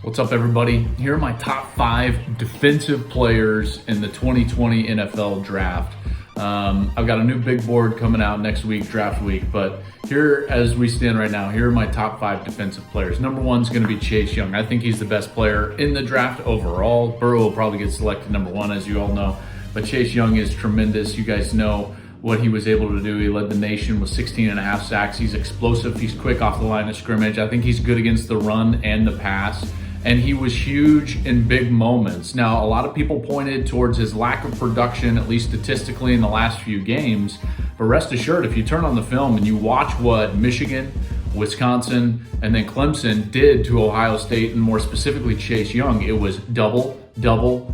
What's up, everybody? Here are my top 5 defensive players in the 2020 NFL Draft. I've got a new big board coming out next week, draft week, but here as we stand right now, here are my top 5 defensive players. Number 1 is going to be Chase Young. I think he's the best player in the draft overall. Burrow will probably get selected number 1, as you all know, but Chase Young is tremendous. You guys know what he was able to do. He led the nation with 16.5 sacks. He's explosive. He's quick off the line of scrimmage. I think he's good against the run and the pass. And he was huge in big moments. Now, a lot of people pointed towards his lack of production, at least statistically, in the last few games. But rest assured, if you turn on the film and you watch what Michigan, Wisconsin, and then Clemson did to Ohio State, and more specifically Chase Young, it was double,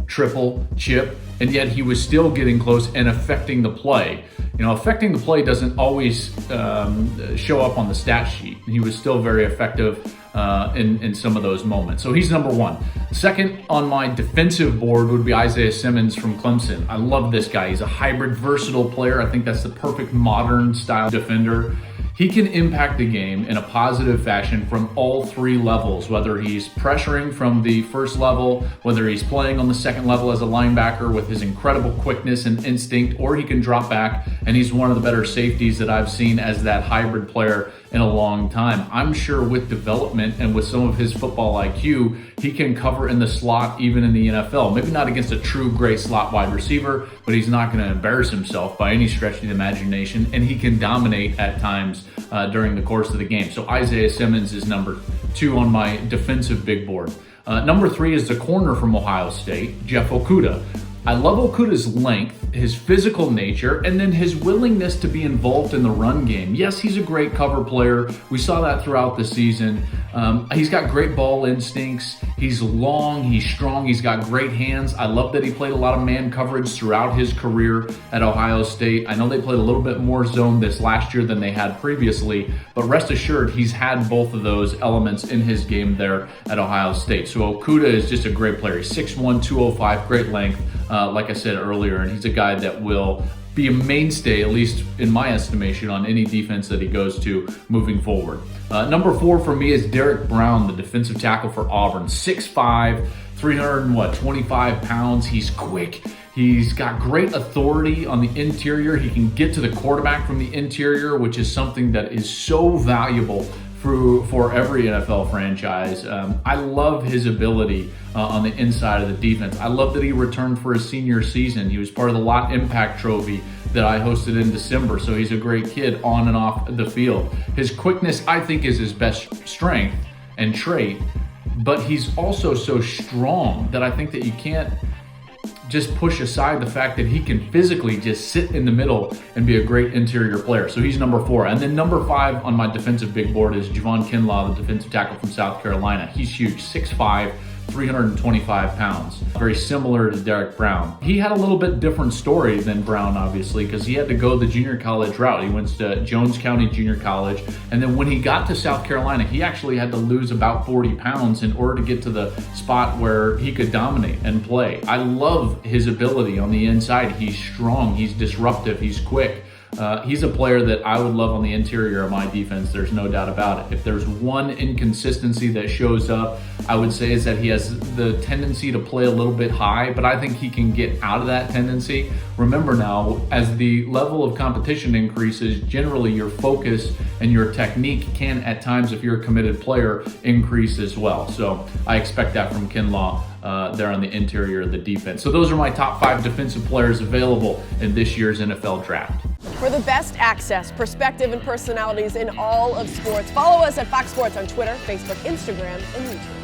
triple, chip, and yet he was still getting close and affecting the play. You know, affecting the play doesn't always show up on the stat sheet. He was still very effective in some of those moments. So he's number 1. Second on my defensive board would be Isiah Simmons from Clemson. I love this guy. He's a hybrid, versatile player. I think that's the perfect modern style defender. He can impact the game in a positive fashion from all 3 levels, whether he's pressuring from the first level, whether he's playing on the second level as a linebacker with his incredible quickness and instinct, or he can drop back, and he's one of the better safeties that I've seen as that hybrid player in a long time. I'm sure with development and with some of his football IQ, he can cover in the slot even in the NFL. Maybe not against a true great slot wide receiver, but he's not going to embarrass himself by any stretch of the imagination, and he can dominate at times during the course of the game. So Isiah Simmons is number 2 on my defensive big board. Number 3 is the corner from Ohio State, Jeff Okudah. I love Okudah's length, his physical nature, and then his willingness to be involved in the run game. Yes, he's a great cover player. We saw that throughout the season. He's got great ball instincts. He's long, he's strong, he's got great hands. I love that he played a lot of man coverage throughout his career at Ohio State. I know they played a little bit more zone this last year than they had previously, but rest assured he's had both of those elements in his game there at Ohio State. So Okudah is just a great player. He's 6'1", 205, great length. Like I said earlier, and he's a guy that will be a mainstay, at least in my estimation, on any defense that he goes to moving forward. Number 4 for me is Derrick Brown, the defensive tackle for Auburn. 6'5", 325 pounds. He's quick. He's got great authority on the interior. He can get to the quarterback from the interior, which is something that is so valuable for every NFL franchise. I love his ability on the inside of the defense. I love that he returned for his senior season. He was part of the Lot Impact Trophy that I hosted in December, so he's a great kid on and off the field. His quickness, I think, is his best strength and trait, but he's also so strong that I think that you can't just push aside the fact that he can physically just sit in the middle and be a great interior player. So he's number 4. And then number 5 on my defensive big board is Javon Kinlaw, the defensive tackle from South Carolina. He's huge, 6'5", 325 pounds. Very similar to Derrick Brown. He had a little bit different story than Brown, obviously, because he had to go the junior college route. He went to Jones County Junior College, and then when he got to South Carolina, he actually had to lose about 40 pounds in order to get to the spot where he could dominate and play. I love his ability on the inside. He's strong, he's disruptive, he's quick. He's a player that I would love on the interior of my defense. There's no doubt about it. If there's one inconsistency that shows up, I would say is that he has the tendency to play a little bit high, but I think he can get out of that tendency. Remember now, as the level of competition increases, generally your focus and your technique can at times, if you're a committed player, increase as well. So I expect that from Kinlaw there on the interior of the defense. So those are my top 5 defensive players available in this year's NFL Draft. For the best access, perspective, and personalities in all of sports, follow us at Fox Sports on Twitter, Facebook, Instagram, and YouTube.